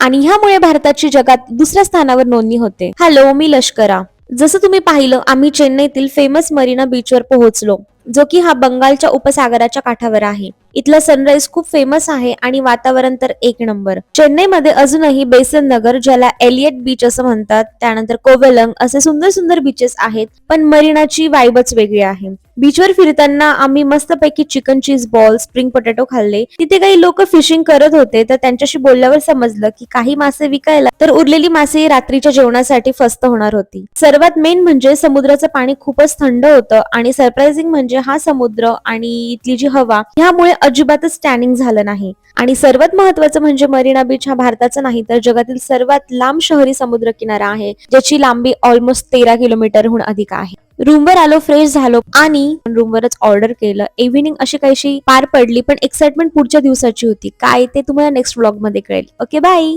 आणि ह्यामुळे भारताची जगात दुसऱ्या स्थानावर नोंदणी होते. हॅलो, मी लष्करा. जसं तुम्ही पाहिलं, आम्ही चेन्नईतील फेमस मरीना बीचवर पोहोचलो, जो की हा बंगालच्या उपसागराच्या काठावर आहे. इथलं सनराईज खूप फेमस आहे आणि वातावरण तर एक नंबर. चेन्नईमध्ये अजूनही बेसन नगर, ज्याला एलियट बीच असं म्हणतात, त्यानंतर कोवेलंग असे सुंदर सुंदर बीचेस आहेत, पण मरीनाची वाईबच वेगळी आहे. बीचवर फिरताना आम्ही मस्तपैकी chicken cheese ball, spring potato खाल्ले. तिथे काही लोक फिशिंग करत होते, तर त्यांच्याशी बोलल्यावर समजलं की काही मासे विकायला, तर उरलेली मासे रात्रीच्या जेवणासाठी फस्त होणार होती. सर्वात मेन म्हणजे समुद्राचं पाणी खूपच थंड होतं आणि सरप्राइझिंग म्हणजे हा समुद्र आणि इथली जी हवा ह्यामुळे अजिबातच टॅनिंग झालं नाही. आणि सर्वात महत्वाचं म्हणजे मरीना बीच हा भारताचा नाही तर जगातील सर्वात लांब शहरी समुद्र किनारा आहे, ज्याची लांबी ऑलमोस्ट 13 किलोमीटरहून अधिक आहे. रूमवर आलो, फ्रेश झालो आणि रूमवरच ऑर्डर केलं. इव्हिनिंग अशी काहीशी पार पडली, पण एक्साइटमेंट पुढच्या दिवसाची होती. काय ते तुम्हाला नेक्स्ट व्लॉग मध्ये कळेल. Okay, bye.